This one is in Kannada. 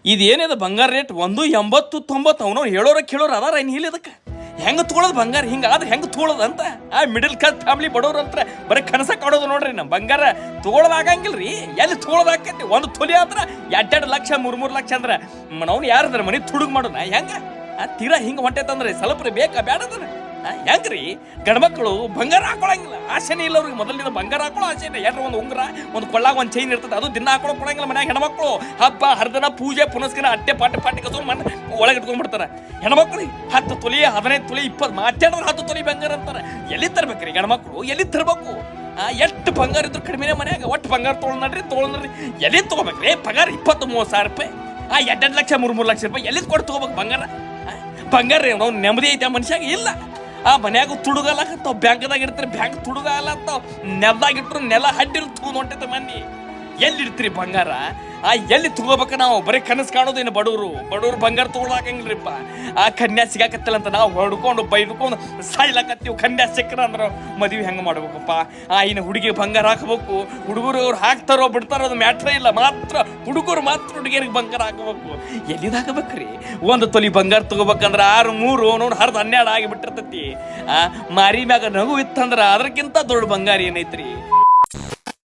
ಇದೇನಿದೆ ಬಂಗಾರ ರೇಟ್ 180-90 ಅವನು ಹೇಳೋರ ಕೇಳೋರು ಅದಾರ ಏನು ಇಲ್ಲ ಇದಕ್ಕೆ ಹೆಂಗೆ ತೊಗೊಳೋದು ಬಂಗಾರ ಹಿಂಗಾದ್ರೆ ಹೆಂಗೆ ತೊಗೊಳೋದು ಅಂತ ಆ ಮಿಡಲ್ ಕ್ಲಾಸ್ ಫ್ಯಾಮಿಲಿ ಬಡವ್ರು ಅಂತ ಬರೀ ಕನಸ ಕಾಡೋದು ನೋಡ್ರಿ ನಮ್ಮ ಬಂಗಾರ ತೊಗೊಳೋದಾಗಂಗಿಲ್ಲ ರೀ ಎಲ್ಲಿ ತೊಗೊಳೋದಾಕೈತಿ ಒಂದು ತೊಲಿ ಅಂದ್ರೆ 2-2 ಲಕ್ಷ 3-3 ಲಕ್ಷ ಅಂದ್ರೆ ನಾವು ಯಾರದ್ರ ಮನೆ ತುಡುಗ್ ಮಾಡೋಣ ಹೆಂಗೆ ತೀರಾ ಹಿಂಗೆ ಹೊಂಟೈತಂದ್ರೆ ಸ್ವಲ್ಪ ರೀ ಬೇಕಾ ಬೇಡದನ ಹೆಂಗ್ರಿ ಗಂಡ್ಮಕ್ಳು ಬಂಗಾರ ಹಾಕೊಳಂಗಿಲ್ಲ ಆಸೆನೇ ಇಲ್ಲ ಅವ್ರಿಗೆ ಮೊದಲಿನ ಬಂಗಾರ ಹಾಕೊಳ್ಳೋ ಆಸೆ ಇಲ್ಲ ಯಾರು ಒಂದು ಉಂಗ್ರ ಒಂದು ಕೊಳ್ಳಾಗ ಒಂದು ಚೈನ್ ಇರ್ತದೆ ಅದು ದಿನ ಹಾಕೊಳಕ್ ಕೊಡಂಗಿಲ್ಲ ಮನ್ಯಾಗ ಹೆಣ್ಮಕ್ಳು ಹಬ್ಬ ಹರಿದನ ಪೂಜೆ ಪುನಸ್ಕರ ಅಟ್ಟೆ ಪಾಟಿ ಕಸೋ ಮಣ್ಣು ಒಳಗೆ ಇಟ್ಕೊಂಡ್ಬಿಡ್ತಾರೆ ಹೆಣ್ಮಕ್ಳು 10 ತೊಲಿ 15 ತೊಲಿ 20 ಮಾತಾಡಿದ್ರೆ 10 ತೊಲಿ ಬಂಗಾರ ಅಂತಾರೆ ಎಲ್ಲಿ ತರ್ಬೇಕ್ರಿ ಗಂಡ್ಮಕ್ಳು ಎಲ್ಲಿ ತರ್ಬೇಕು ಎಷ್ಟು ಬಂಗಾರ ಇದ್ರು ಕಡಿಮೆ ಮನ್ಯಾಗ ಒಟ್ಟು ಬಂಗಾರ ತೊಗೊಳ್ರಿ ಎಲ್ಲಿ ತೊಗೋಬೇಕ್ರಿ ಪಗಾರ 20-30 ಸಾವಿರ ರೂಪಾಯಿ 2 ಲಕ್ಷ 3 ಲಕ್ಷ ರೂಪಾಯಿ ಎಲ್ಲಿ ಕೊಟ್ಟು ತೊಗೋಬೇಕು ಬಂಗಾರ ನಾವು ನೆಮ್ಮದಿ ಐತೆ ಮನುಷ್ಯಾಗ ಇಲ್ಲ ಮನ್ಯಾಗ ತುಡುಗಲಾಕತ್ತಾವ ಬ್ಯಾಂಕ್ದಾಗ ಇಡ್ತಾರೆ ಬ್ಯಾಂಕ್ ತುಡುಗಲಾಗ್ತಾವ ನೆಲದಾಗಿಟ್ರು ನೆಲ ಹಡ್ಡಿಲ್ ತೂದ್ ಹೊಂಟೈತೆ ಮಂದಿ ಎಲ್ಲಿ ಇಡ್ತೀರಿ ಬಂಗಾರ ಎಲ್ಲಿ ತಗೋಬೇಕ ನಾವು ಬರೀ ಕನಸು ಕಾಣೋದು ಇನ್ನು ಬಡವ್ರು ಬಂಗಾರ ತೊಗೊಳಾಕಂಗಿಲ್ರಿಪ್ಪ ಕನ್ಯಾ ಸಿಗಾಕತ್ತಿಲ್ಲ ಅಂತ ನಾವು ಹೊಡ್ಕೊಂಡು ಬೈಡ್ಕೊಂಡು ಸಾಯ್ಲಾಕತ್ತೀವಿ ಕನ್ಯಾ ಸಿಕ್ಕರ ಅಂದ್ರೆ ಮದುವೆ ಹೆಂಗೆ ಮಾಡ್ಬೇಕಪ್ಪ ಇನ್ನು ಹುಡುಗಿ ಬಂಗಾರ ಹಾಕಬೇಕು ಹುಡುಗರು ಅವ್ರು ಹಾಕ್ತಾರೋ ಬಿಡ್ತಾರೋ ಅದು ಮ್ಯಾಟ್ರೇ ಇಲ್ಲ ಮಾತ್ರ ಹುಡುಗರು ಮಾತ್ರ ಹುಡುಗಿಯರಿಗೆ ಬಂಗಾರ ಹಾಕಬೇಕು ಎಲ್ಲಿದು ಹಾಕಬೇಕ್ರಿ ಒಂದು ತೊಲಿ ಬಂಗಾರ ತಗೋಬೇಕಂದ್ರೆ 6-3 ನೋಡು 12 ಆಗಿಬಿಟ್ಟಿರ್ತೈತಿ ಮಾರಿ ಮ್ಯಾಗ ನಗು ಇತ್ತಂದ್ರೆ ಅದಕ್ಕಿಂತ ದೊಡ್ಡ ಬಂಗಾರ ಏನೈತ್ರಿ